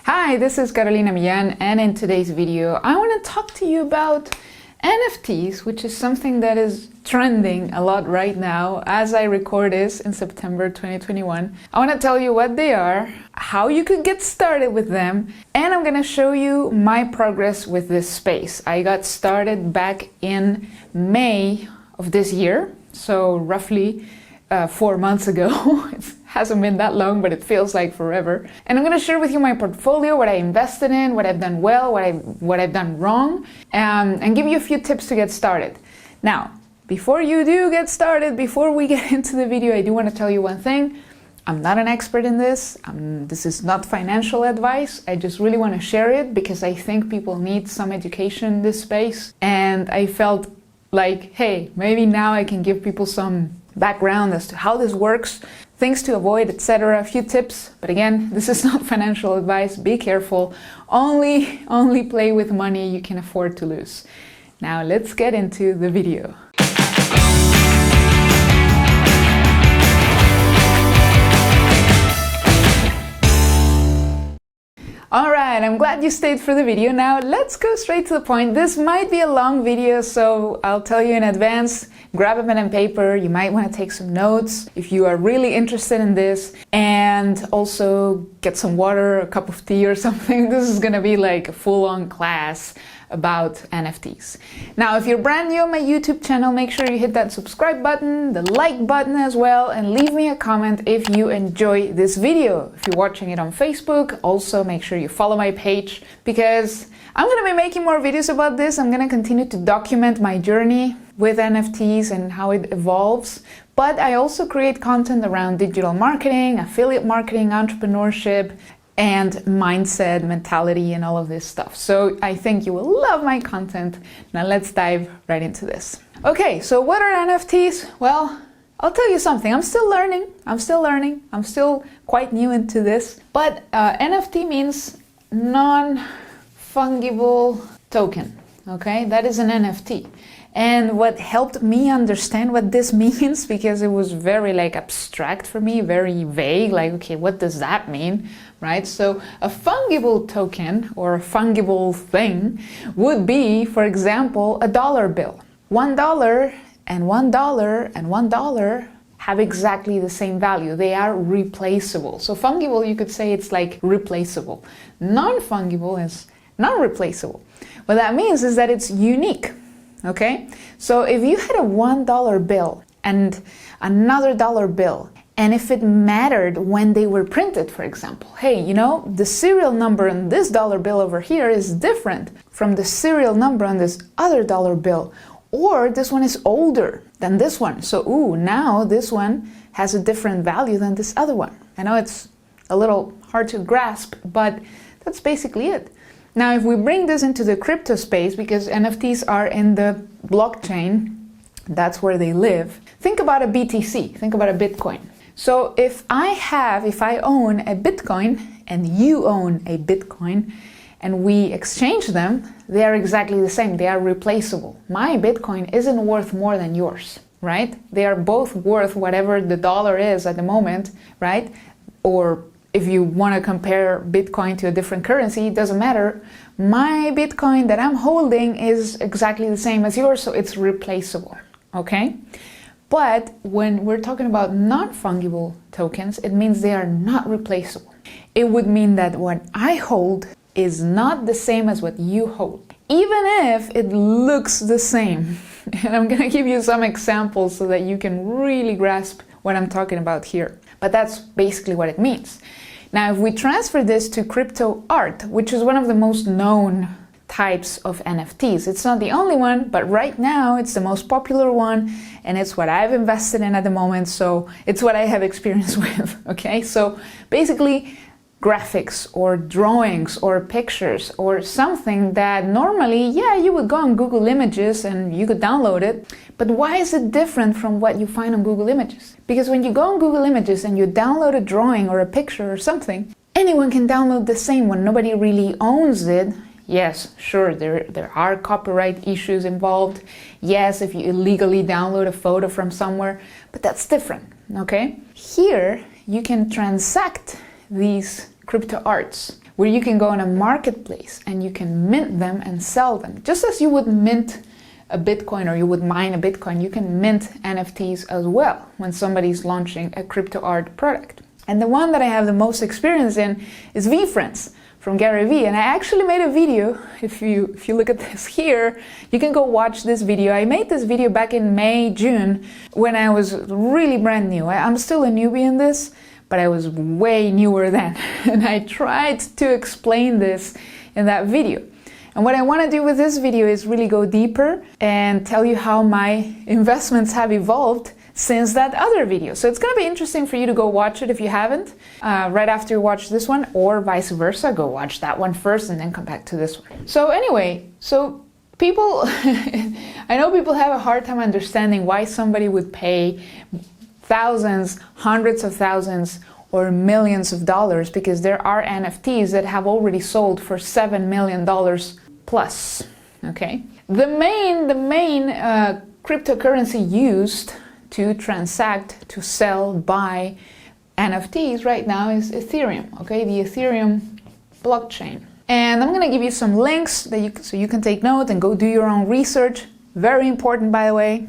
Hi, this is Millan, and in today's video I want to talk to you about NFTs, which is something that is trending a lot right now as I record this in September 2021. I want to tell you what they are, how you could get started with them, and I'm going to show you my progress with this space. I got started back in May of this year, so roughly 4 months ago. It hasn't been that long, but it feels like forever. And I'm going to share with you my portfolio, what I invested in, what I've done well, what I've done wrong, and give you a few tips to get started. Now, before you do get started, before we get into the video, I do want to tell you one thing. I'm not an expert in this. This is not financial advice. I just really want to share it because I think people need some education in this space. And I felt like, hey, maybe now I can give people some background as to how this works, things to avoid, etc., a few tips. But again, this is not financial advice. Be careful. Only play with money you can afford to lose. Now let's get into the video. Alright, I'm glad you stayed for the video. Now let's go straight to the point. This might be a long video, so I'll tell you in advance, grab a pen and paper. You might want to take some notes if you are really interested in this, and also get some water, a cup of tea or something. This is gonna be like a full-on class about NFTs. Now, if you're brand new on my YouTube channel, make sure you hit that subscribe button, the like button as well, and leave me a comment if you enjoy this video. If you're watching it on Facebook, also make sure you follow my page, because I'm gonna be making more videos about this. I'm gonna continue to document my journey with NFTs and how it evolves. But I also create content around digital marketing, affiliate marketing, entrepreneurship, and mindset, mentality, and all of this stuff. So I think you will love my content. Now let's dive right into this. Okay, so what are NFTs? Well, I'll tell you something. I'm still learning. I'm still quite new into this. But NFT means non-fungible token. Okay, that is an NFT. And what helped me understand what this means, because it was very abstract for me, very vague, okay, what does that mean, right? So a fungible token or a fungible thing would be, for example, a dollar bill. $1 and $1 and $1 have exactly the same value. They are replaceable. So fungible, you could say it's like replaceable. Non-fungible is non-replaceable. What that means is that it's unique. Okay, so if you had a $1 bill and another dollar bill, and if it mattered when they were printed, for example, hey, you know, the serial number on this dollar bill over here is different from the serial number on this other dollar bill, or this one is older than this one, so now this one has a different value than this other one. I know it's a little hard to grasp, but that's basically it. Now, if we bring this into the crypto space, because NFTs are in the blockchain, that's where they live. Think about a BTC, think about a Bitcoin. So if I own a Bitcoin and you own a Bitcoin and we exchange them, they are exactly the same, they are replaceable. My Bitcoin isn't worth more than yours, right? They are both worth whatever the dollar is at the moment, right? Or if you want to compare Bitcoin to a different currency, it doesn't matter. My Bitcoin that I'm holding is exactly the same as yours, so it's replaceable, okay? But when we're talking about non-fungible tokens, it means they are not replaceable. It would mean that what I hold is not the same as what you hold, even if it looks the same. And I'm gonna give you some examples so that you can really grasp what I'm talking about here. But that's basically what it means. Now, if we transfer this to crypto art, which is one of the most known types of NFTs, it's not the only one, but right now it's the most popular one, and it's what I've invested in at the moment, so it's what I have experience with, okay? So basically, graphics or drawings or pictures or something that normally, yeah, you would go on Google Images and you could download it. But why is it different from what you find on Google Images? Because when you go on Google Images and you download a drawing or a picture or something, anyone can download the same one. Nobody really owns it. Yes, sure, there are copyright issues involved. Yes, if you illegally download a photo from somewhere, but that's different, okay? Here, you can transact these crypto arts where you can go on a marketplace and you can mint them and sell them. Just as you would mint a Bitcoin or you would mine a Bitcoin, you can mint NFTs as well when somebody's launching a crypto art product. And the one that I have the most experience in is Vfriends from Gary Vee. And I actually made a video. If you look at this here, you can go watch this video. I made this video back in May, June, when I was really brand new. I'm still a newbie in this, but I was way newer then. And I tried to explain this in that video. And what I want to do with this video is really go deeper and tell you how my investments have evolved since that other video. So it's going to be interesting for you to go watch it if you haven't, right after you watch this one, or vice versa. Go watch that one first and then come back to this one. So anyway, so people, I know people have a hard time understanding why somebody would pay thousands, hundreds of thousands, or millions of dollars, because there are NFTs that have already sold for $7 million plus, okay? The main cryptocurrency used to transact, to sell, buy NFTs right now is Ethereum, okay? The Ethereum blockchain. And I'm gonna give you some links that so you can take note and go do your own research. Very important, by the way.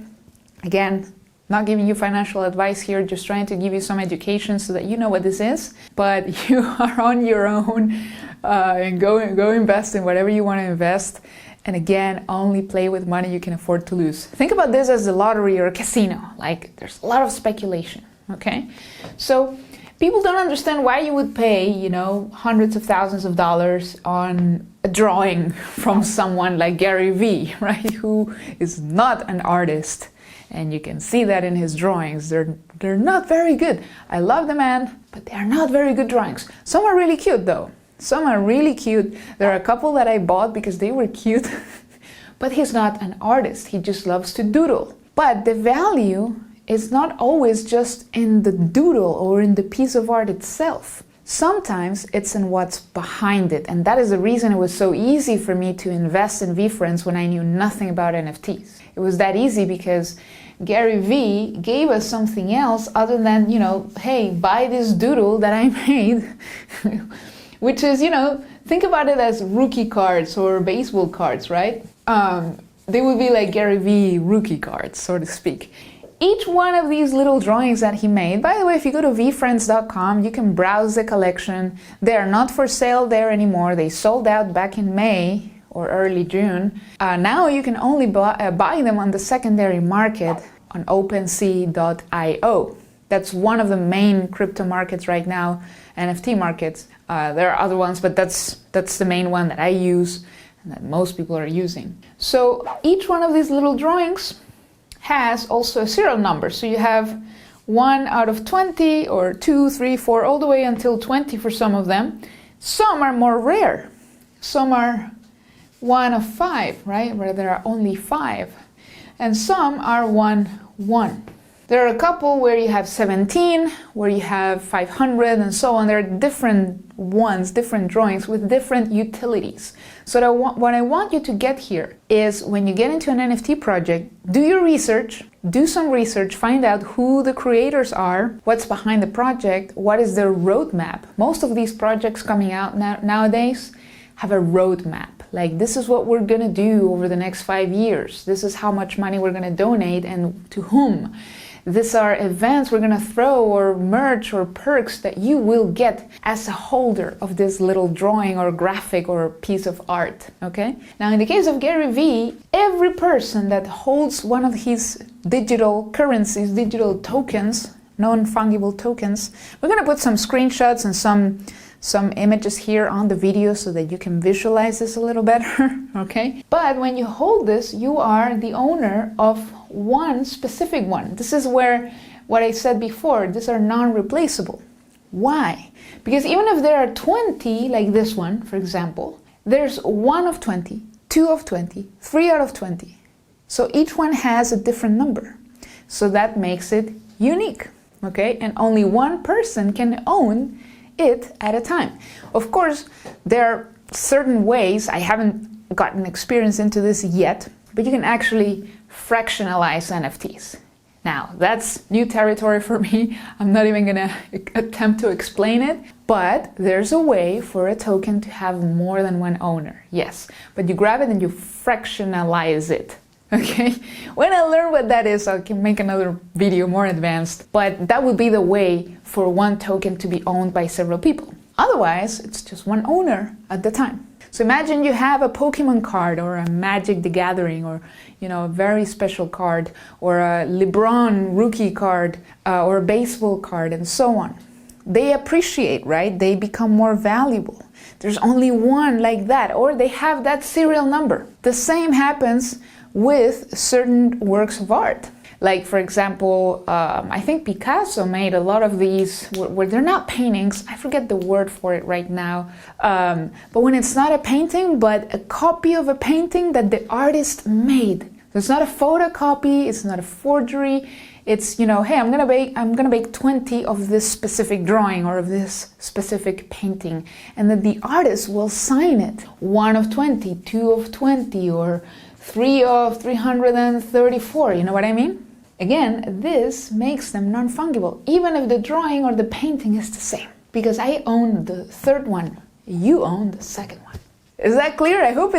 Again, not giving you financial advice here, just trying to give you some education so that you know what this is. But you are on your own, and go invest in whatever you want to invest. And again, only play with money you can afford to lose. Think about this as a lottery or a casino. Like, there's a lot of speculation, okay? So people don't understand why you would pay, you know, hundreds of thousands of dollars on a drawing from someone like Gary Vee, right? Who is not an artist. And you can see that in his drawings. They're not very good. I love the man, but they are not very good drawings. Some are really cute though. Some are really cute. There are a couple that I bought because they were cute. But he's not an artist. He just loves to doodle. But the value is not always just in the doodle or in the piece of art itself. Sometimes it's in what's behind it. And that is the reason it was so easy for me to invest in Vfriends when I knew nothing about NFTs. It was that easy because Gary Vee gave us something else other than, you know, hey, buy this doodle that I made, which is, you know, think about it as rookie cards or baseball cards, right? They would be like Gary Vee rookie cards, so to speak. Each one of these little drawings that he made, by the way, if you go to vfriends.com, you can browse the collection. They are not for sale there anymore. They sold out back in May or early June. Now you can only buy them on the secondary market on OpenSea.io. That's one of the main crypto markets right now, NFT markets. There are other ones, but that's the main one that I use and that most people are using. So each one of these little drawings has also a serial number. So you have 1 out of 20 or 2, 3, 4, all the way until 20 for some of them. Some are more rare. Some are 1 of 5, right? Where there are only 5. And some are 1, 1. There are a couple where you have 17, where you have 500 and so on. There are different ones, different drawings with different utilities. So what I want you to get here is when you get into an NFT project, do your research, do some research, find out who the creators are, what's behind the project, what is their roadmap. Most of these projects coming out nowadays have a roadmap. Like, this is what we're gonna do over the next 5 years. This is how much money we're gonna donate and to whom. These are events we're gonna throw or merch or perks that you will get as a holder of this little drawing or graphic or piece of art, okay? Now, in the case of Gary Vee, every person that holds one of his digital currencies, digital tokens, non-fungible tokens, we're gonna put some screenshots and some images here on the video so that you can visualize this a little better, okay? But when you hold this, you are the owner of one specific one. This is where, what I said before, these are non-replaceable. Why? Because even if there are 20, like this one, for example, there's 1 of 20, 2 of 20, 3 out of 20. So each one has a different number. So that makes it unique, okay? And only one person can own it at a time. Of course, there are certain ways, I haven't gotten experience into this yet, but you can actually fractionalize NFTs. Now, that's new territory for me. I'm not even gonna attempt to explain it, But there's a way for a token to have more than one owner, yes. But you grab it and you fractionalize it, okay? When I learn what that is, I can make another video more advanced, but that would be the way for one token to be owned by several people. Otherwise, it's just one owner at the time. So imagine you have a Pokemon card or a Magic the Gathering or, you know, a very special card or a LeBron rookie card or a baseball card and so on. They appreciate, right? They become more valuable. There's only one like that, or they have that serial number. The same happens with certain works of art. Like, for example, I think Picasso made a lot of these where they're not paintings. I forget the word for it right now. But when it's not a painting, but a copy of a painting that the artist made. So it's not a photocopy, it's not a forgery. It's, you know, hey, I'm gonna bake 20 of this specific drawing or of this specific painting, and then the artist will sign it. 1 of 20, 2 of 20, or 3 of 334. You know what I mean? Again, this makes them non-fungible, even if the drawing or the painting is the same, because I own the third one, you own the second one. Is that clear? I hope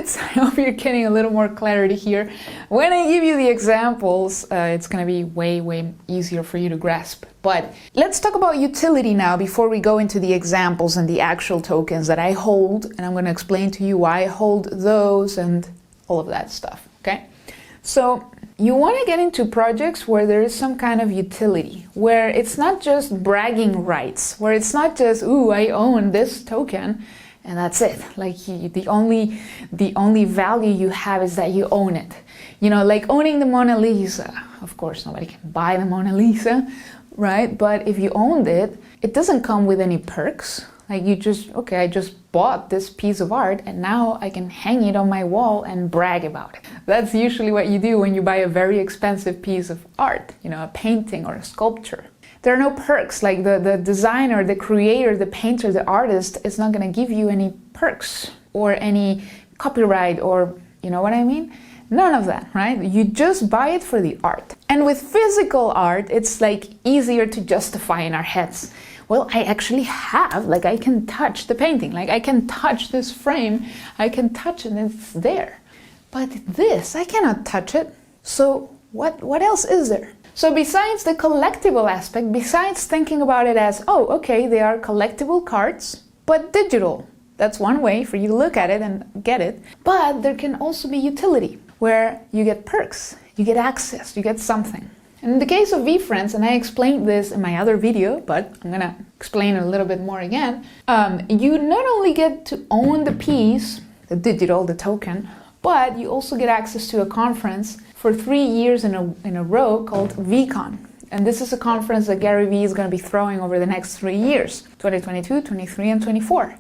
you're getting a little more clarity here. When I give you the examples, it's going to be way easier for you to grasp. But let's talk about utility now before we go into the examples and the actual tokens that I hold. And I'm going to explain to you why I hold those and all of that stuff, okay? So you want to get into projects where there is some kind of utility, where it's not just bragging rights, where it's not just, ooh, I own this token, and that's it. Like the only value you have is that you own it. You know, like owning the Mona Lisa. Of course, nobody can buy the Mona Lisa, right? But if you owned it, it doesn't come with any perks. Like you just, okay, I just bought this piece of art and now I can hang it on my wall and brag about it. That's usually what you do when you buy a very expensive piece of art, you know, a painting or a sculpture. There are no perks, like the designer, the creator, the painter, the artist is not going to give you any perks or any copyright or, you know what I mean? None of that, right? You just buy it for the art. And with physical art, it's like easier to justify in our heads. Well, I actually have, like I can touch the painting, like I can touch this frame, I can touch it and it's there. But this, I cannot touch it. So what else is there? So besides the collectible aspect, besides thinking about it as, oh, okay, they are collectible cards, but digital. That's one way for you to look at it and get it. But there can also be utility, where you get perks, you get access, you get something. And in the case of Vfriends, and I explained this in my other video, but I'm gonna explain a little bit more again, you not only get to own the piece, the digital, the token, but you also get access to a conference for 3 years in a row called VCon. And this is a conference that Gary Vee is going to be throwing over the next 3 years, 2022, 23, and 24.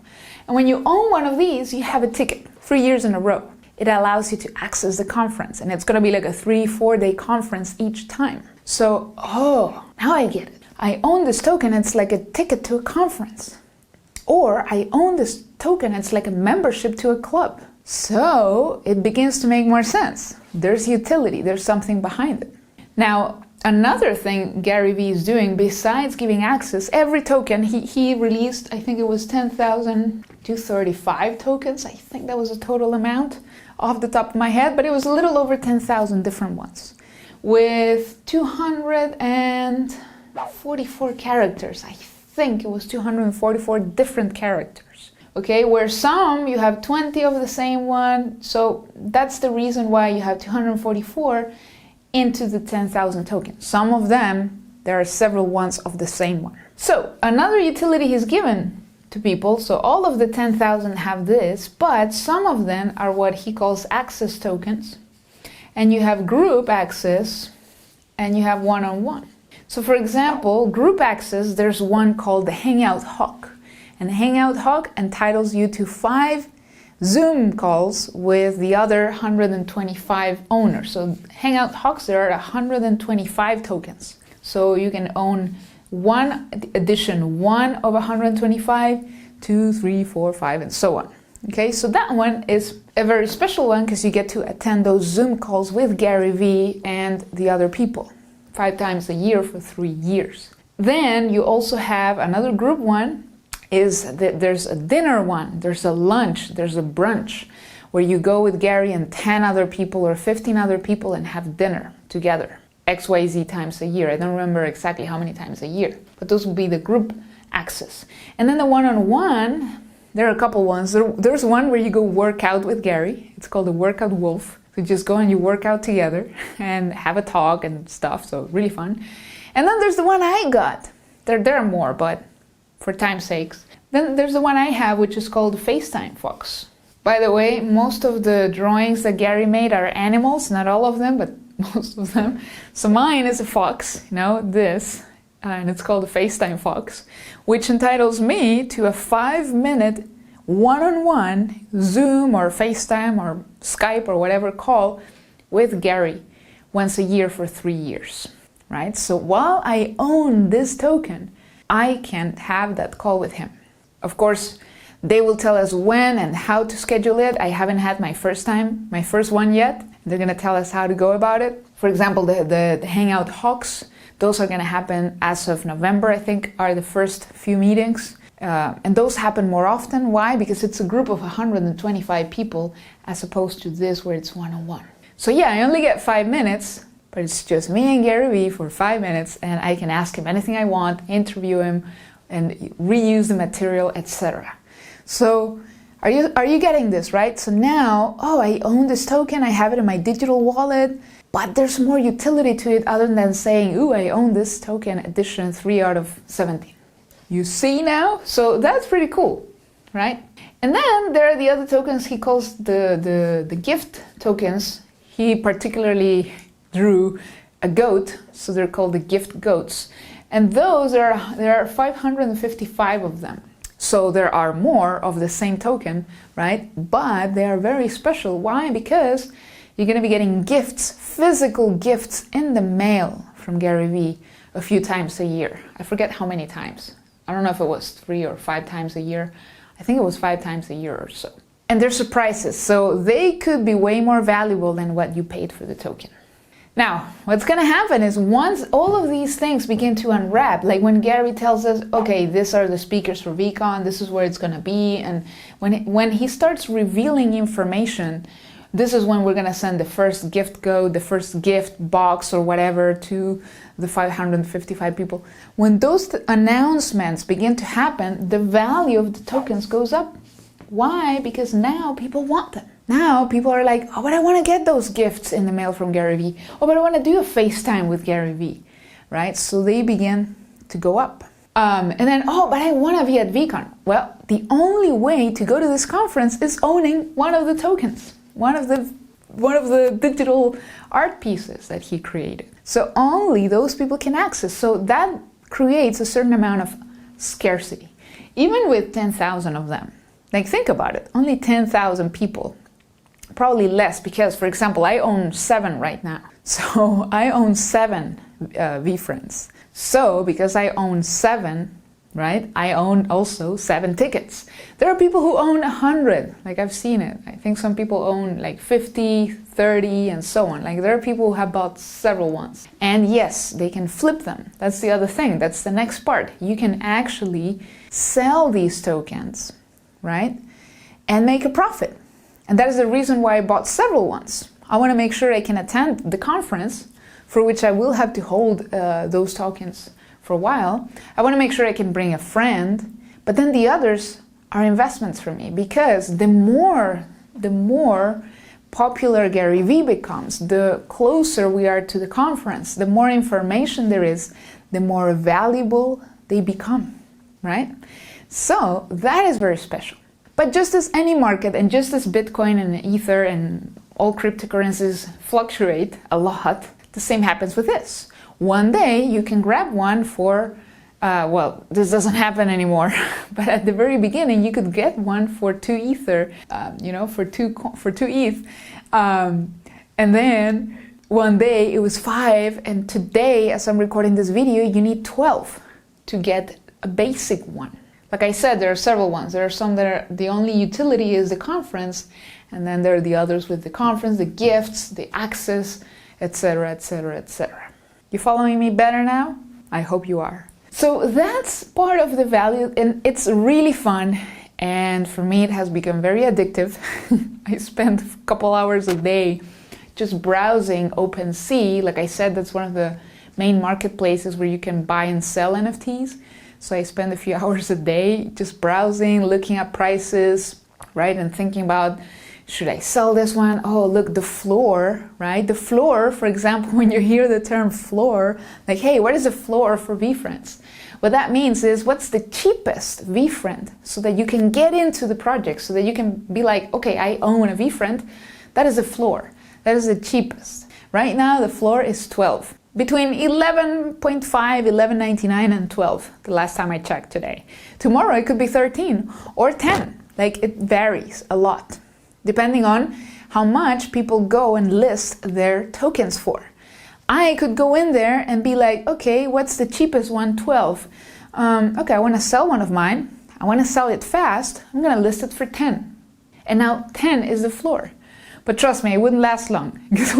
And when you own one of these, you have a ticket, 3 years in a row. It allows you to access the conference, and it's going to be like a 3-4 day conference each time. So, oh, now I get it. I own this token, it's like a ticket to a conference. Or I own this token, it's like a membership to a club. So it begins to make more sense. There's utility, there's something behind it. Now, another thing Gary Vee is doing besides giving access, every token, he released, I think it was 10,235 tokens. I think that was the total amount off the top of my head, but it was a little over 10,000 different ones with 244 characters. I think it was 244 different characters. Okay, where some you have 20 of the same one, so that's the reason why you have 244 into the 10,000 tokens. Some of them, there are several ones of the same one. So another utility he's given to people, so all of the 10,000 have this, but some of them are what he calls access tokens, and you have group access, and you have one-on-one. So for example, group access, there's one called the Hangout Hawk. And the Hangout Hawk entitles you to 5 Zoom calls with the other 125 owners. So Hangout Hawks, there are 125 tokens. So you can own one edition, 1 of 125, 2, 3, 4, 5, and so on. Okay, so that one is a very special one because you get to attend those Zoom calls with Gary Vee and the other people 5 times a year for 3 years. Then you also have another group one. is that there's a dinner one, there's a lunch, there's a brunch, where you go with Gary and 10 other people or 15 other people and have dinner together. XYZ times a year. I don't remember exactly how many times a year, but those will be the group access. And then the one-on-one, there are a couple ones. There's one where you go work out with Gary. It's called the Workout Wolf. So you just go and you work out together and have a talk and stuff, so really fun. And then there's the one I got. There are more, but for time's sakes. Then there's the one I have, which is called FaceTime Fox. By the way, most of the drawings that Gary made are animals, not all of them, but most of them. So mine is a fox, this, and it's called a FaceTime Fox, which entitles me to a 5-minute one-on-one Zoom or FaceTime or Skype or whatever call with Gary once a year for 3 years, right? So while I own this token, I can have that call with him. Of course, they will tell us when and how to schedule it. I haven't had my first one yet. They're going to tell us how to go about it. For example, the Hangout Hawks, those are going to happen as of November, I think, are the first few meetings. And those happen more often. Why? Because it's a group of 125 people as opposed to this where it's one-on-one. So yeah, I only get 5 minutes, but it's just me and Gary Vee for 5 minutes, and I can ask him anything I want, interview him, and reuse the material, etc. So are you getting this, right? So now, I own this token, I have it in my digital wallet, but there's more utility to it other than saying, I own this token edition 3 out of 17. You see now? So that's pretty cool, right? And then there are the other tokens he calls the gift tokens. He particularly drew a goat, so they're called the gift goats. And those there are 555 of them. So there are more of the same token, right? But they are very special. Why? Because you're going to be getting gifts, physical gifts in the mail from Gary Vee a few times a year. I forget how many times. I don't know if it was 3 or 5 times a year. I think it was 5 times a year or so. And they're surprises, so they could be way more valuable than what you paid for the token. Now, what's going to happen is once all of these things begin to unwrap, like when Gary tells us, okay, these are the speakers for VCon, this is where it's going to be, and when he starts revealing information, this is when we're going to send the first gift code, the first gift box or whatever to the 555 people. When those announcements begin to happen, the value of the tokens goes up. Why? Because now people want them. Now people are like, but I want to get those gifts in the mail from Gary Vee. But I want to do a FaceTime with Gary Vee, right? So they begin to go up. And then, but I want to be at VCon. Well, the only way to go to this conference is owning one of the tokens, one of the digital art pieces that he created. So only those people can access. So that creates a certain amount of scarcity, even with 10,000 of them. Like, think about it, only 10,000 people, probably less, because, for example, I own 7 right now. So I own 7 Vfriends. So because I own 7, right, I own also 7 tickets. There are people who own 100, like I've seen it. I think some people own like 50, 30, and so on. Like there are people who have bought several ones. And yes, they can flip them. That's the other thing. That's the next part. You can actually sell these tokens, right, and make a profit. And that is the reason why I bought several ones. I want to make sure I can attend the conference, for which I will have to hold those tokens for a while. I want to make sure I can bring a friend, but then the others are investments for me, because the more popular Gary Vee becomes, the closer we are to the conference, the more information there is, the more valuable they become, right? So that is very special. But just as any market, and just as Bitcoin and Ether and all cryptocurrencies fluctuate a lot, the same happens with this. One day you can grab one for, this doesn't happen anymore, but at the very beginning you could get one for 2 Ether, for 2 ETH. And then one day it was 5, and today, as I'm recording this video, you need 12 to get a basic one. Like I said, there are several ones. There are some that are, the only utility is the conference, and then there are the others with the conference, the gifts, the access, etc., etc., etc. You following me better now? I hope you are. So that's part of the value, and it's really fun. And for me, it has become very addictive. I spend a couple hours a day just browsing OpenSea. Like I said, that's one of the main marketplaces where you can buy and sell NFTs. So I spend a few hours a day just browsing, looking at prices, right? And thinking about, should I sell this one? Oh, look, the floor, right? The floor, for example, when you hear the term floor, like, hey, what is the floor for Vfriends? What that means is, what's the cheapest Vfriend so that you can get into the project, so that you can be like, okay, I own a Vfriend. That is the floor. That is the cheapest. Right now, the floor is 12. Between 11.5, 11.99 and 12, the last time I checked today. Tomorrow it could be 13 or 10. Like, it varies a lot, depending on how much people go and list their tokens for. I could go in there and be like, okay, what's the cheapest one? 12. Okay, I want to sell one of mine. I want to sell it fast. I'm going to list it for 10. And now 10 is the floor. But trust me, it wouldn't last long. Because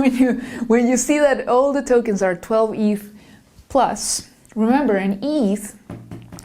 when you see that all the tokens are 12 ETH plus, remember, an ETH,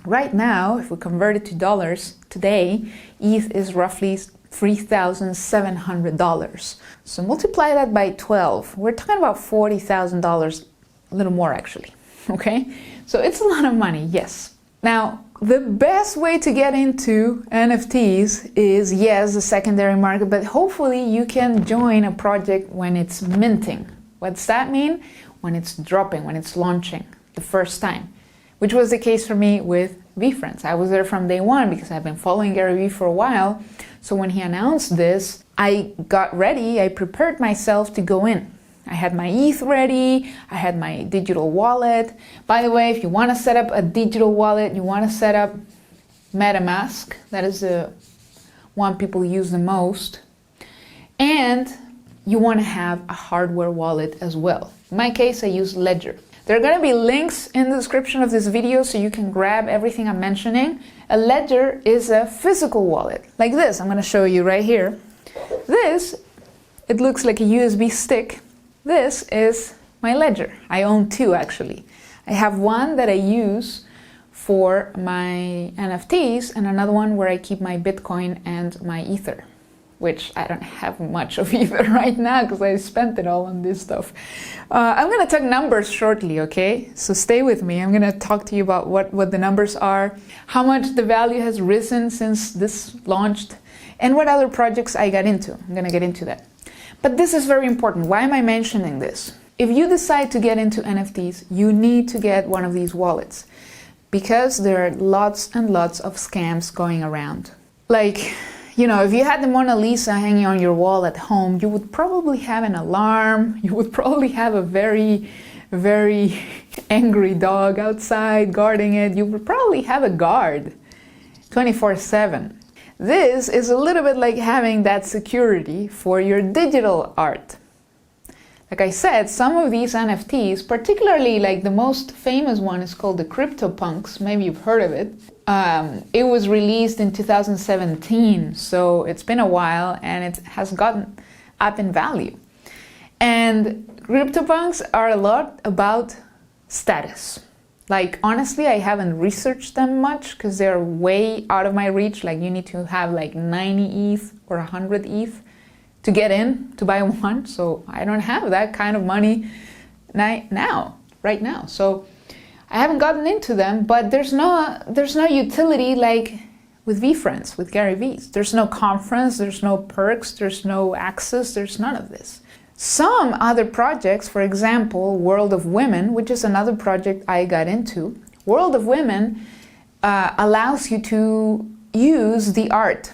right now, if we convert it to dollars today, ETH is roughly $3,700. So multiply that by 12. We're talking about $40,000, a little more actually, okay? So it's a lot of money, yes. Now, the best way to get into NFTs is, yes, the secondary market, but hopefully you can join a project when it's minting. What's that mean? When it's dropping, when it's launching the first time, which was the case for me with Vfriends. I was there from day one because I've been following Gary Vee for a while. So when he announced this, I got ready, I prepared myself to go in. I had my ETH ready, I had my digital wallet. By the way, if you want to set up a digital wallet, you want to set up MetaMask, that is the one people use the most. And you want to have a hardware wallet as well. In my case, I use Ledger. There are going to be links in the description of this video so you can grab everything I'm mentioning. A Ledger is a physical wallet, like this. I'm going to show you right here. This, it looks like a USB stick. This is my Ledger. I own two actually. I have one that I use for my NFTs and another one where I keep my Bitcoin and my Ether, which I don't have much of either right now because I spent it all on this stuff. I'm going to talk numbers shortly, okay? So stay with me. I'm going to talk to you about what the numbers are, how much the value has risen since this launched, and what other projects I got into. I'm going to get into that. But this is very important. Why am I mentioning this? If you decide to get into NFTs, you need to get one of these wallets because there are lots and lots of scams going around. Like, you know, if you had the Mona Lisa hanging on your wall at home, you would probably have an alarm. You would probably have a very, very angry dog outside guarding it. You would probably have a guard 24/7. This is a little bit like having that security for your digital art. Like I said, some of these NFTs, particularly like the most famous one is called the CryptoPunks. Maybe you've heard of it. It was released in 2017, so it's been a while and it has gotten up in value. And CryptoPunks are a lot about status. Like, honestly, I haven't researched them much because they're way out of my reach. Like, you need to have like 90 ETH or 100 ETH to get in, to buy one. So I don't have that kind of money right now. So I haven't gotten into them, but there's no utility like with Vfriends, with Gary Vee. There's no conference, there's no perks, there's no access, there's none of this. Some other projects, for example, World of Women, which is another project I got into. World of Women allows you to use the art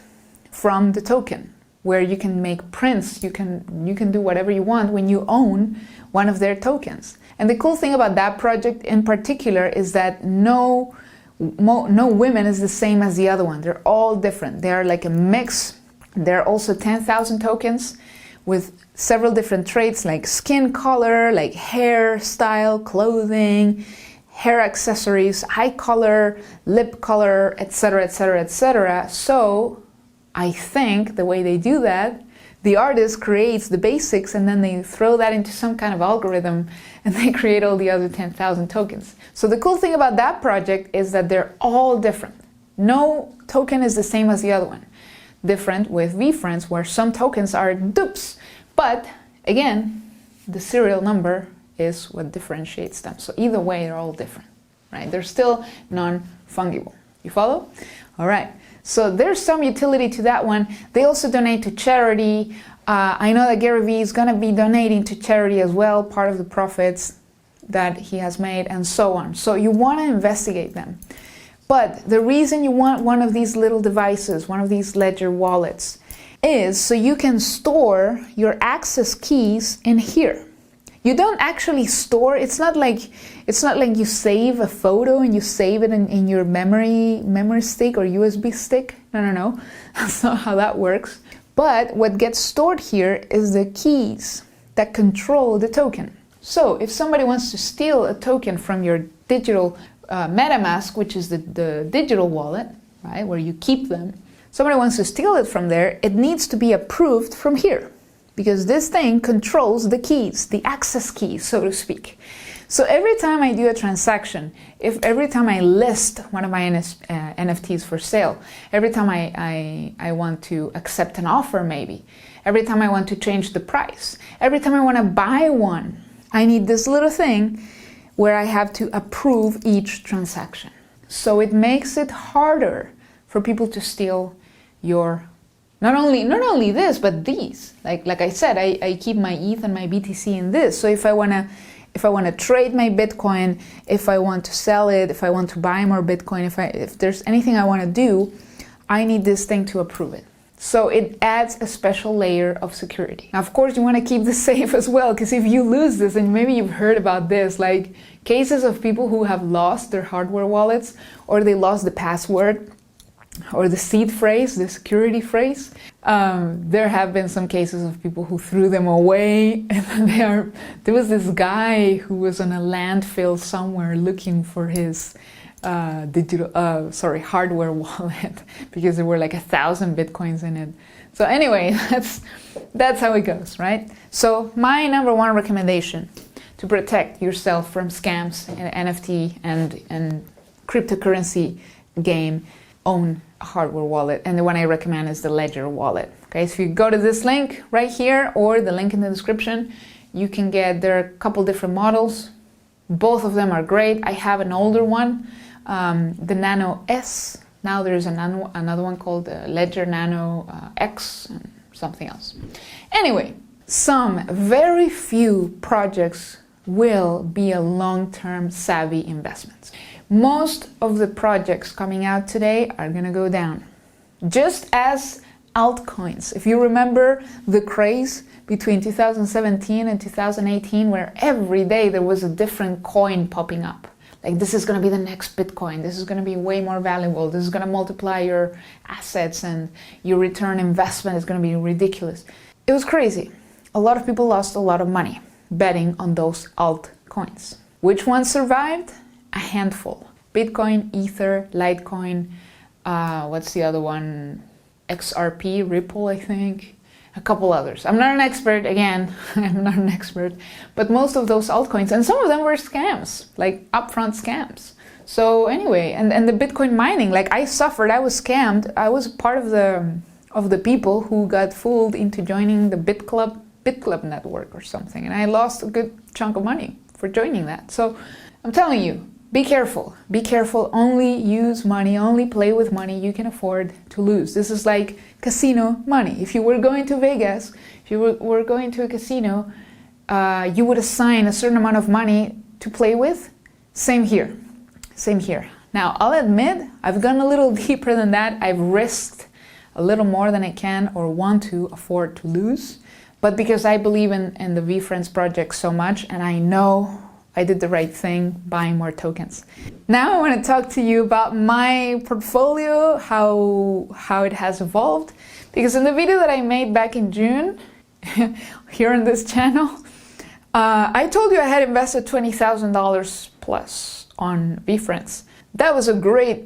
from the token, where you can make prints, you can do whatever you want when you own one of their tokens. And the cool thing about that project in particular is that no women is the same as the other one. They're all different. They are like a mix. There are also 10,000 tokens with several different traits like skin color, like hair style, clothing, hair accessories, eye color, lip color, etc., etc., etc. So I think the way they do that, the artist creates the basics and then they throw that into some kind of algorithm and they create all the other 10,000 tokens. So the cool thing about that project is that they're all different. No token is the same as the other one. Different with Vfriends, where some tokens are dupes. But again, the serial number is what differentiates them. So either way, they're all different, right? They're still non-fungible. You follow? All right. So there's some utility to that one. They also donate to charity. I know that Gary Vee is going to be donating to charity as well, part of the profits that he has made, and so on. So you want to investigate them. But the reason you want one of these little devices, one of these ledger wallets, is so you can store your access keys in here. You don't actually store, it's not like you save a photo and you save it in your memory stick or USB stick. No. That's not how that works. But what gets stored here is the keys that control the token. So if somebody wants to steal a token from your digital MetaMask, which is the digital wallet, right, where you keep them, somebody wants to steal it from there, it needs to be approved from here. Because this thing controls the keys, the access keys, so to speak. So every time I do a transaction, every time I list one of my NFTs for sale, every time I want to accept an offer maybe, every time I want to change the price, every time I want to buy one, I need this little thing where I have to approve each transaction. So it makes it harder for people to steal your Not only this, but these. Like I said, I keep my ETH and my BTC in this. So if I wanna trade my Bitcoin, if I want to sell it, if I want to buy more Bitcoin, if there's anything I want to do, I need this thing to approve it. So it adds a special layer of security. Now, of course, you want to keep this safe as well, because if you lose this, and maybe you've heard about this, like cases of people who have lost their hardware wallets, or they lost the password, or the seed phrase, the security phrase. There have been some cases of people who threw them away, and there was this guy who was on a landfill somewhere looking for his hardware wallet because there were like 1,000 Bitcoins in it. So anyway, that's how it goes, right? So my number one recommendation to protect yourself from scams in NFT and cryptocurrency game, own a hardware wallet, and the one I recommend is the Ledger wallet. Okay, so if you go to this link right here or the link in the description, you can there are a couple different models. Both of them are great. I have an older one, the Nano S. Now there's another one called the Ledger Nano X and something else. Anyway, some very few projects will be a long-term savvy investment. Most of the projects coming out today are going to go down. Just as altcoins. If you remember the craze between 2017 and 2018, where every day there was a different coin popping up. Like, this is going to be the next Bitcoin. This is going to be way more valuable. This is going to multiply your assets and your return investment is going to be ridiculous. It was crazy. A lot of people lost a lot of money betting on those altcoins. Which ones survived? A handful. Bitcoin, Ether, Litecoin, what's the other one? XRP, Ripple, I think. A couple others. I'm not an expert, again, I'm not an expert, but most of those altcoins, and some of them were scams, like upfront scams. So anyway, and the Bitcoin mining, like I suffered, I was scammed. I was part of the people who got fooled into joining the BitClub network or something, and I lost a good chunk of money for joining that. So I'm telling you, be careful. Be careful. Only use money, only play with money you can afford to lose. This is like casino money. If you were going to Vegas, if you were going to a casino, you would assign a certain amount of money to play with. Same here. Same here. Now, I'll admit, I've gone a little deeper than that. I've risked a little more than I can or want to afford to lose. But because I believe in the Vfriends project so much, and I know I did the right thing buying more tokens. Now I want to talk to you about my portfolio, how it has evolved. Because in the video that I made back in June, here on this channel, I told you I had invested $20,000 plus on Vfriends. That was a great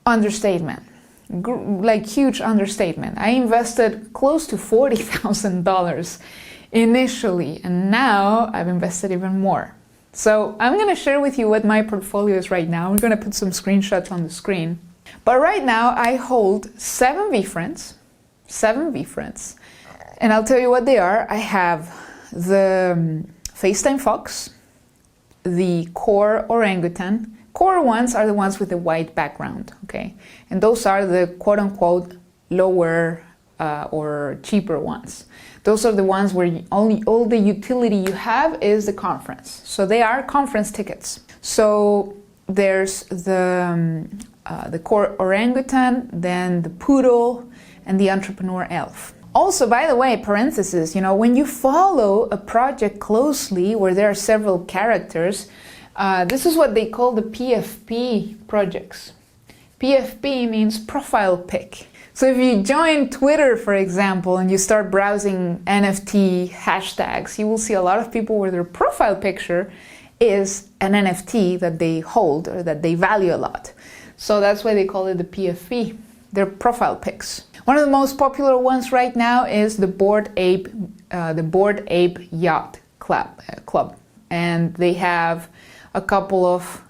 understatement. like huge understatement. I invested close to $40,000 initially, and now I've invested even more. So I'm going to share with you what my portfolio is right now. I'm going to put some screenshots on the screen. But right now I hold 7 Vfriends, and I'll tell you what they are. I have the FaceTime Fox, the Core Orangutan. Core ones are the ones with the white background, okay? And those are the quote-unquote lower or cheaper ones. Those are the ones where all the utility you have is the conference. So they are conference tickets. So there's the Core Orangutan, then the Poodle, and the Entrepreneur Elf. Also, by the way, parenthesis, when you follow a project closely where there are several characters, this is what they call the PFP projects. PFP means profile pic. So if you join Twitter, for example, and you start browsing NFT hashtags, you will see a lot of people where their profile picture is an NFT that they hold or that they value a lot. So that's why they call it the PFP, their profile pics. One of the most popular ones right now is the Bored Ape Yacht Club. And they have a couple of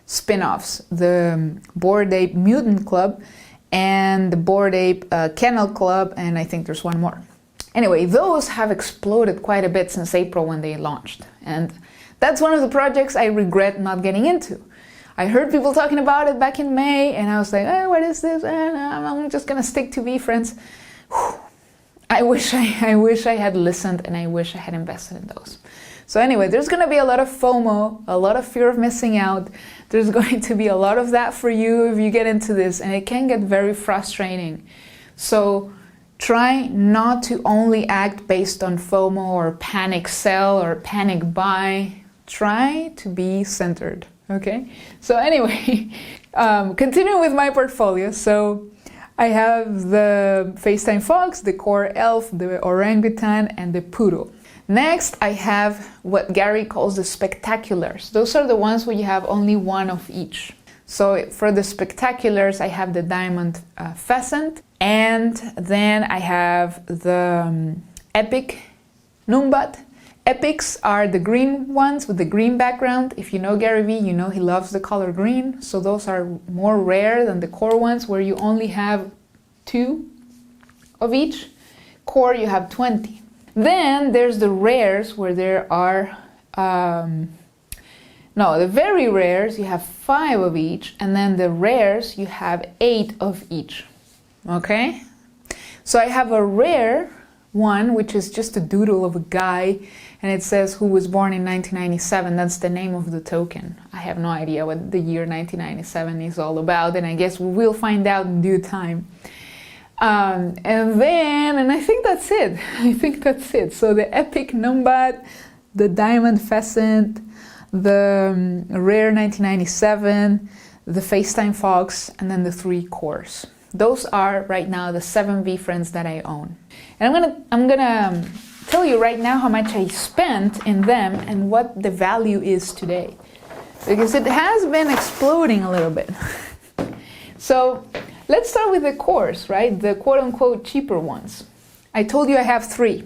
spin-offs, the Bored Ape Mutant Club and the Bored Ape Kennel Club, and I think there's one more. Anyway, those have exploded quite a bit since April when they launched, and that's one of the projects I regret not getting into. I heard people talking about it back in May, and I was like, what is this? I'm just gonna stick to Vfriends. I wish I had listened, and I wish I had invested in those. So anyway, there's going to be a lot of FOMO, a lot of fear of missing out. There's going to be a lot of that for you if you get into this, and it can get very frustrating. So try not to only act based on FOMO or panic sell or panic buy. Try to be centered, okay? So anyway, continuing with my portfolio. So I have the FaceTime Fox, the Core Elf, the Orangutan, and the Poodle. Next, I have what Gary calls the spectaculars. Those are the ones where you have only one of each. So for the spectaculars, I have the diamond pheasant, and then I have the epic numbat. Epics are the green ones with the green background. If you know Gary Vee, you know he loves the color green. So those are more rare than the core ones where you only have 2 of each. Core, you have 20. Then there's the rares where there are, the very rares, you have 5 of each, and then the rares, you have 8 of each, okay? So I have a rare one, which is just a doodle of a guy, and it says who was born in 1997. That's the name of the token. I have no idea what the year 1997 is all about, and I guess we'll find out in due time. And I think that's it. So the epic numbat, the diamond pheasant, the rare 1997, the FaceTime Fox, and then the 3 cores. Those are right now the 7 Vfriends that I own. And I'm gonna tell you right now how much I spent in them and what the value is today, because it has been exploding a little bit. So let's start with the cores, right? The quote-unquote cheaper ones. I told you I have 3.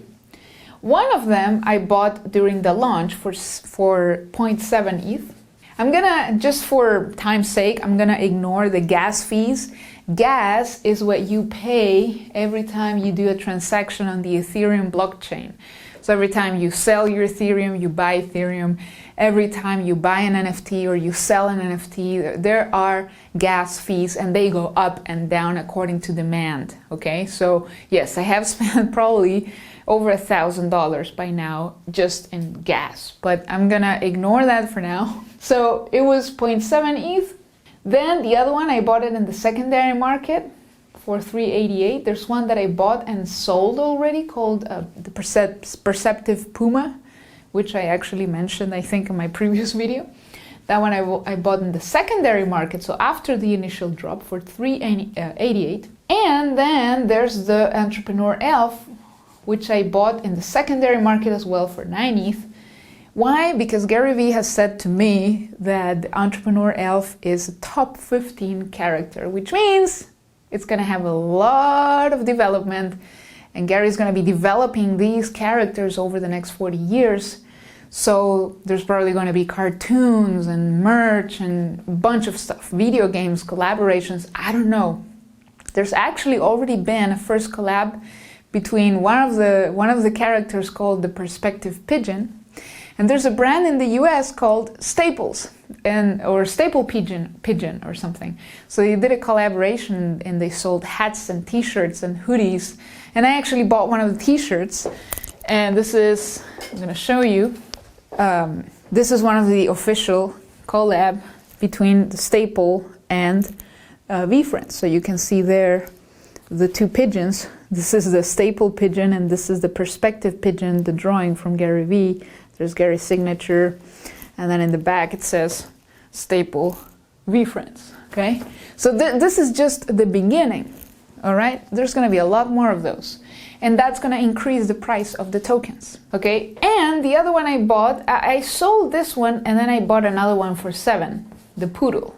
One of them I bought during the launch for 0.7 ETH. I'm gonna, just for time's sake, I'm gonna ignore the gas fees. Gas is what you pay every time you do a transaction on the Ethereum blockchain. So every time you sell your Ethereum, you buy Ethereum. Every time you buy an NFT or you sell an NFT, there are gas fees, and they go up and down according to demand, okay? So yes, I have spent probably over $1,000 by now just in gas, but I'm gonna ignore that for now. So it was 0.7 ETH. Then the other one, I bought it in the secondary market for $388. There's one that I bought and sold already called the Perceptive Puma, which I actually mentioned, I think, in my previous video. That one I bought in the secondary market, so after the initial drop, for $388. And then there's the Entrepreneur Elf, which I bought in the secondary market as well for 9 ETH. Why? Because Gary Vee has said to me that the Entrepreneur Elf is a top 15 character, which means It's going to have a lot of development, and Gary's going to be developing these characters over the next 40 years. So there's probably going to be cartoons and merch and a bunch of stuff, video games, collaborations, I don't know. There's actually already been a first collab between one of the characters called the Perspective Pigeon, and there's a brand in the US called Staples, or Staple Pigeon or something. So they did a collaboration and they sold hats and t-shirts and hoodies, and I actually bought one of the t-shirts, and this is, I'm going to show you, this is one of the official collab between the Staple and Vfriends. So you can see there the two pigeons. This is the Staple Pigeon and this is the Perspective Pigeon, the drawing from Gary V. There's Gary's signature, and then in the back it says Staple Vfriends. Okay, so this is just the beginning. All right, there's going to be a lot more of those, and that's going to increase the price of the tokens. Okay, and the other one I bought, I sold this one and then I bought another one for 7, the Poodle,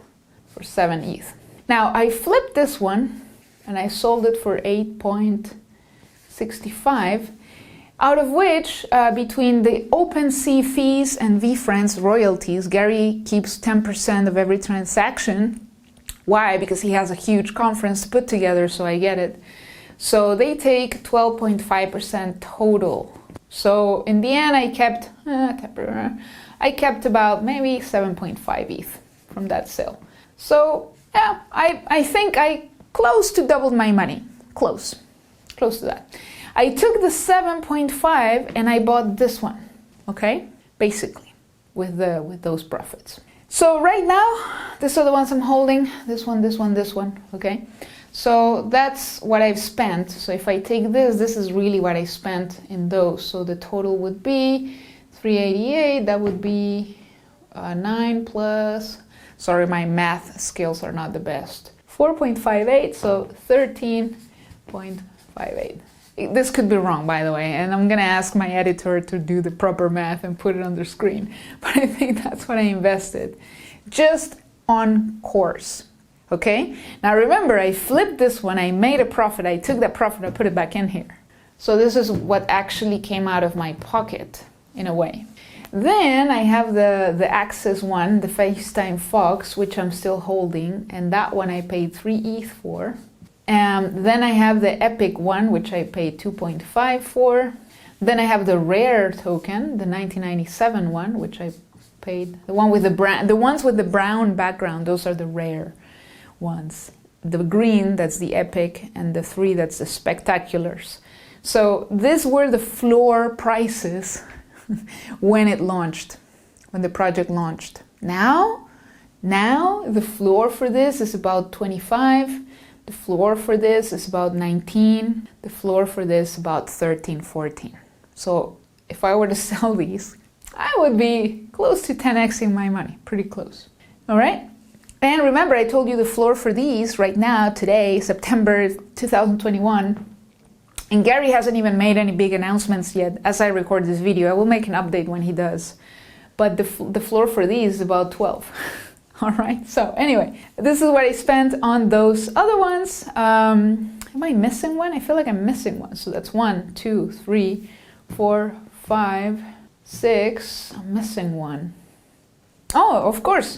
for 7 ETH. Now I flipped this one and I sold it for 8.65, out of which between the OpenSea fees and Vfriends royalties, Gary keeps 10% of every transaction. Why? Because he has a huge conference to put together, so I get it. So they take 12.5% total. So in the end I kept about maybe 7.5 ETH from that sale. So yeah, I think I close to doubled my money. Close to that. I took the 7.5 and I bought this one, okay? Basically, with those profits. So right now, these are the ones I'm holding. This one, okay? So that's what I've spent. So if I take this is really what I spent in those. So the total would be 388. That would be 9 plus, sorry, my math skills are not the best. 4.58, so 13.58. This could be wrong, by the way, and I'm gonna ask my editor to do the proper math and put it on the screen. But I think that's what I invested, just on course. Okay? Now remember, I flipped this one, I made a profit, I took that profit, I put it back in here. So this is what actually came out of my pocket, in a way. Then I have the Access one, the FaceTime Fox, which I'm still holding, and that one I paid 3 ETH for. Then I have the Epic one, which I paid 2.5 for. Then I have the Rare token, the 1997 one, which I paid, the ones with the brown background, those are the rare ones. The green, that's the Epic, and the 3, that's the Spectaculars. So these were the floor prices when it launched, when the project launched. Now the floor for this is about 25. The floor for this is about 19. The floor for this about 13, 14. So if I were to sell these, I would be close to 10xing my money, pretty close. All right? And remember, I told you the floor for these right now, today, September 2021, and Gary hasn't even made any big announcements yet as I record this video. I will make an update when he does. But the floor for these is about 12. All right, so anyway, this is what I spent on those other ones. Am I missing one? I feel like I'm missing one. So that's 1, 2, 3, 4, 5, 6. I'm missing one. Oh, of course.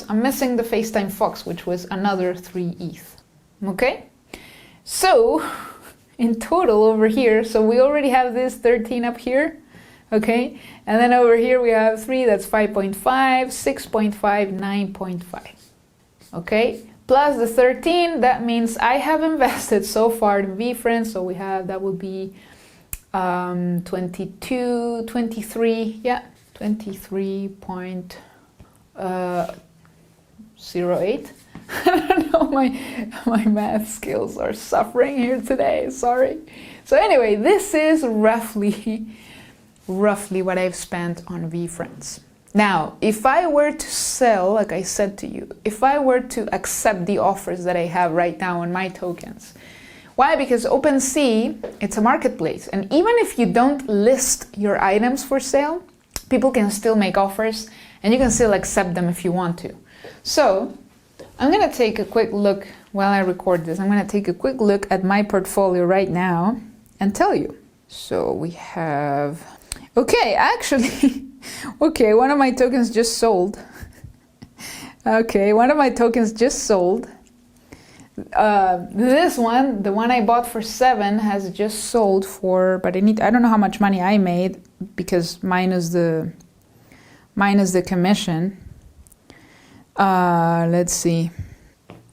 I'm missing the FaceTime Fox, which was another 3 ETH. Okay, so in total over here, so we already have this 13 up here. Okay, and then over here we have 3, that's 5.5, 6.5, 9.5. Okay, plus the 13, that means I have invested so far in Vfriends, so we have, that would be 22, 23, yeah, 23.08. I don't know, my math skills are suffering here today, sorry. So anyway, this is roughly what I've spent on Vfriends. Now, if I were to sell, like I said to you, if I were to accept the offers that I have right now on my tokens, why? Because OpenSea, it's a marketplace, and even if you don't list your items for sale, people can still make offers, and you can still accept them if you want to. So, I'm going to take a quick look while I record this. I'm going to take a quick look at my portfolio right now and tell you. So we have, okay, actually, okay, one of my tokens just sold. Okay, one of my tokens just sold. This one, the one I bought for 7, has just sold for, but I don't know how much money I made because minus the commission. Let's see.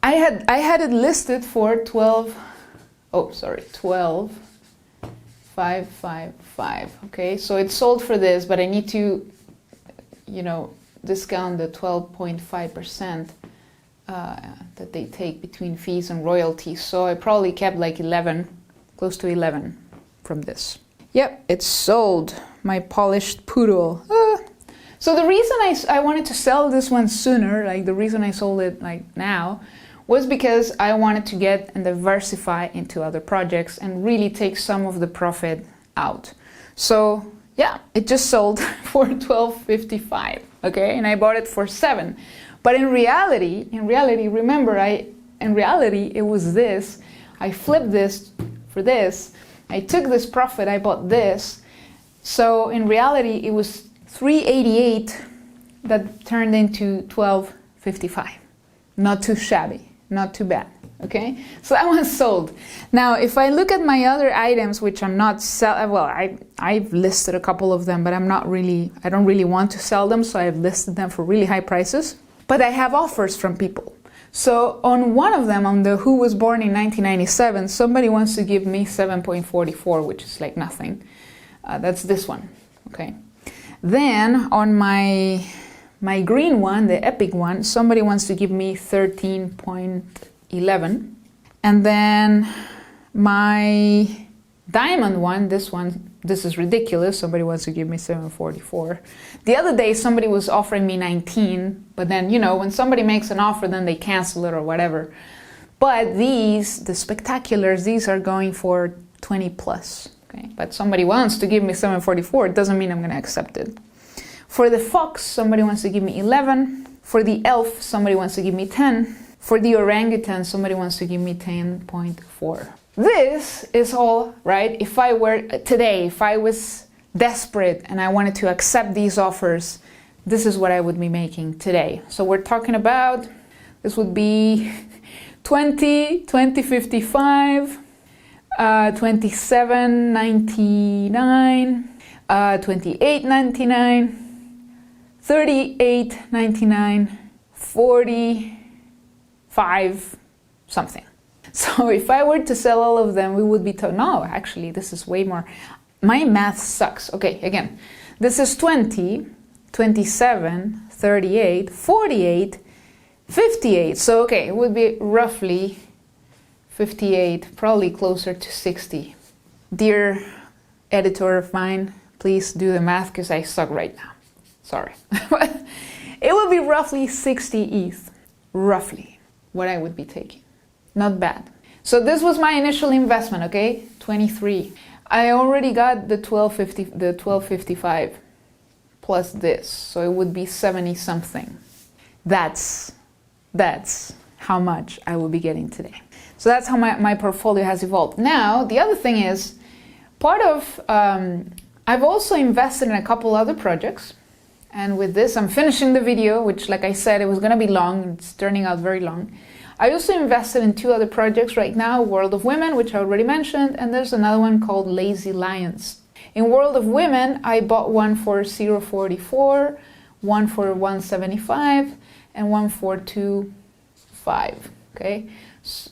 I had it listed for 12,555. Okay, so it sold for this, but I need to, discount the 12.5% that they take between fees and royalties. So I probably kept like 11, close to 11 from this. Yep, it's sold. My polished poodle. So the reason I wanted to sell this one sooner, like the reason I sold it like now, was because I wanted to get and diversify into other projects and really take some of the profit out. So yeah, it just sold for $12.55, okay? And I bought it for 7. But in reality, remember, it was this. I flipped this for this. I took this profit, I bought this. So in reality, it was $3.88 that turned into $12.55. Not too shabby, not too bad, okay? So that one sold. Now, if I look at my other items, which I'm not selling, well, I've listed a couple of them, but I don't really want to sell them, so I've listed them for really high prices. But I have offers from people. So on one of them, on the Who Was Born in 1997, somebody wants to give me 7.44, which is like nothing. That's this one, okay? Then on my green one, the epic one, somebody wants to give me 13.11. And then my diamond one, this is ridiculous. Somebody wants to give me 7.44. The other day, somebody was offering me 19, but then, when somebody makes an offer, then they cancel it or whatever. But these, the spectaculars, these are going for 20 plus. Okay, but somebody wants to give me 7.44, it doesn't mean I'm going to accept it. For the fox, somebody wants to give me 11. For the elf, somebody wants to give me 10. For the orangutan, somebody wants to give me 10.4. This is all, right? If I was desperate and I wanted to accept these offers, this is what I would be making today. So we're talking about, this would be 20.55. 27.99, 28.99, 38.99, 45 something. So if I were to sell all of them, we would be no, actually this is way more. My math sucks. Okay, again, this is 20, 27, 38, 48, 58. So okay, it would be roughly 58, probably closer to 60. Dear editor of mine, please do the math because I suck right now. Sorry. It would be roughly 60 ETH, roughly, what I would be taking. Not bad. So this was my initial investment, okay? 23. I already got the 12.55 plus this, so it would be 70 something. That's how much I will be getting today. So that's how my portfolio has evolved. Now, the other thing is, I've also invested in a couple other projects. And with this, I'm finishing the video, which, like I said, it was going to be long. It's turning out very long. I also invested in 2 other projects right now, World of Women, which I already mentioned, and there's another one called Lazy Lions. In World of Women, I bought one for 0.44, one for 1.75, and one for 2.5, okay?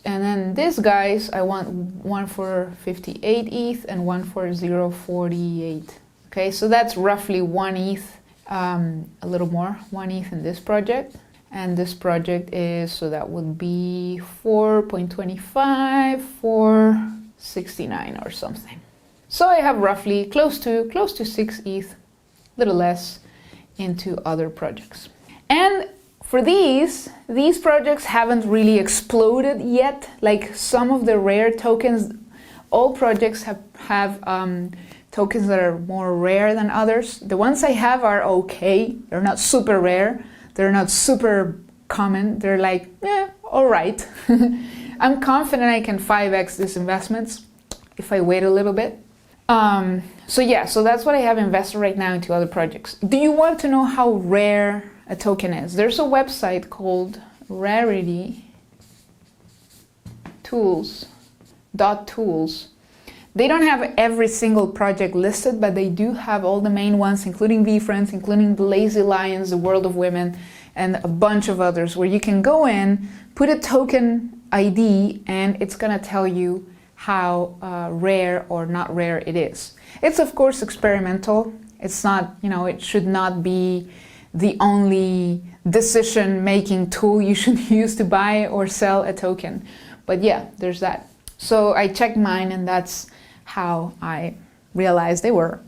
And then these guys, I want one for 58 ETH and one for 0.48. Okay, so that's roughly 1 ETH, a little more, 1 ETH in this project. And this project is, so that would be 4.25, 4.69 or something. So I have roughly close to 6 ETH, little less, into other projects. And for these projects haven't really exploded yet. Like some of the rare tokens, all projects have tokens that are more rare than others. The ones I have are okay. They're not super rare. They're not super common. They're like, all right. I'm confident I can 5x these investments if I wait a little bit. So that's what I have invested right now into other projects. Do you want to know how rare a token is? There's a website called raritytools.tools. They don't have every single project listed, but they do have all the main ones, including Vfriends, including the Lazy Lions, the World of Women, and a bunch of others, where you can go in, put a token ID, and it's gonna tell you how rare or not rare it is. It's of course experimental. It's not, it should not be the only decision-making tool you should use to buy or sell a token. But yeah, there's that. So I checked mine, and that's how I realized they were,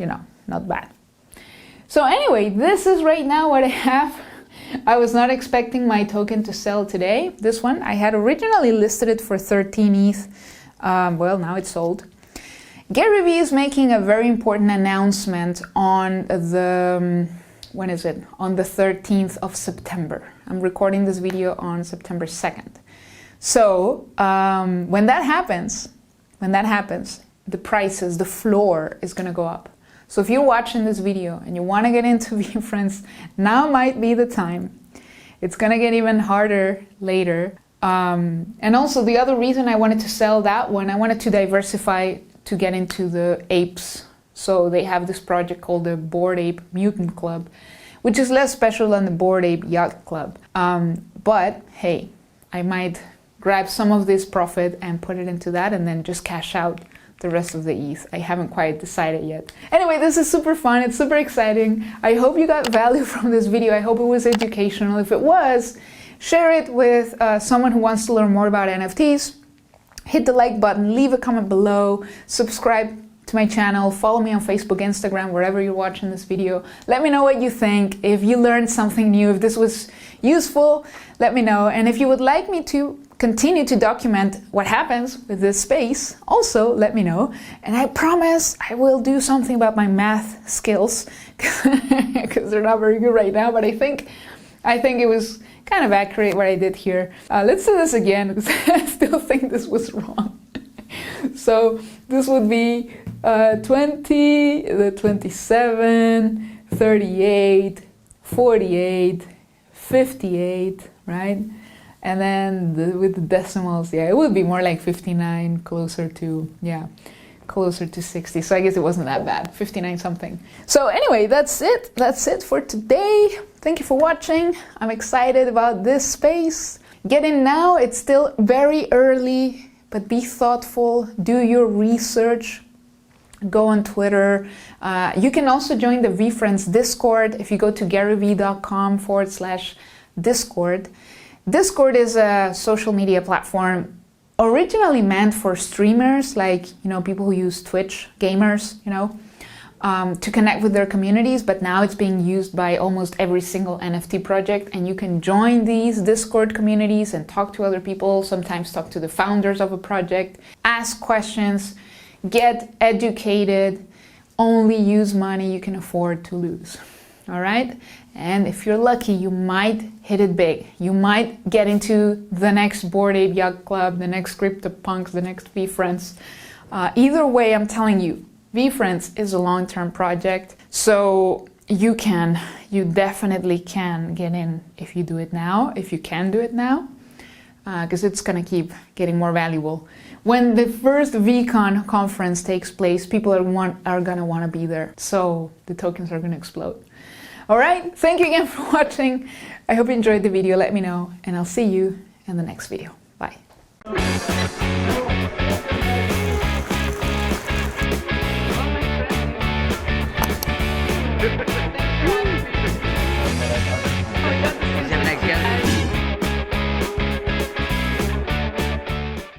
not bad. So anyway, this is right now what I have. I was not expecting my token to sell today. This one, I had originally listed it for 13 ETH. Well, now it's sold. Gary Vee is making a very important announcement on the, when is it? On the 13th of September. I'm recording this video on September 2nd. So when that happens, the prices, the floor is going to go up. So if you're watching this video and you want to get into Vfriends, now might be the time. It's going to get even harder later. And also the other reason I wanted to sell that one, I wanted to diversify to get into the apes. So they have this project called the Bored Ape Mutant Club, which is less special than the Bored Ape Yacht Club. But hey, I might grab some of this profit and put it into that and then just cash out the rest of the ETH. I haven't quite decided yet. Anyway, this is super fun. It's super exciting. I hope you got value from this video. I hope it was educational. If it was, share it with someone who wants to learn more about NFTs. Hit the like button, leave a comment below, subscribe to my channel, follow me on Facebook, Instagram, wherever you're watching this video. Let me know what you think. If you learned something new, if this was useful, let me know. And if you would like me to continue to document what happens with this space, also let me know. And I promise I will do something about my math skills because they're not very good right now, but I think it was kind of accurate what I did here. Let's do this again because I still think this was wrong. So this would be 20, the 27, 38, 48, 58, right? And then with the decimals, yeah, it would be more like 59, closer to 60. So I guess it wasn't that bad, 59 something. So anyway, that's it. That's it for today. Thank you for watching. I'm excited about this space. Get in now. It's still very early, but be thoughtful. Do your research. Go on Twitter. You can also join the Vfriends Discord if you go to garyvee.com/Discord. Discord is a social media platform originally meant for streamers, like, people who use Twitch, gamers, to connect with their communities, but now it's being used by almost every single NFT project, and you can join these Discord communities and talk to other people, sometimes talk to the founders of a project, ask questions, get educated, only use money you can afford to lose. All right? And if you're lucky, you might hit it big. You might get into the next Bored Ape Yacht Club, the next CryptoPunks, the next Vfriends. Either way, I'm telling you, Vfriends is a long-term project. So you definitely can get in if you do it now, if you can do it now, because it's going to keep getting more valuable. When the first VCon conference takes place, people are going to want to be there. So the tokens are going to explode. All right, thank you again for watching. I hope you enjoyed the video. Let me know, and I'll see you in the next video. Bye.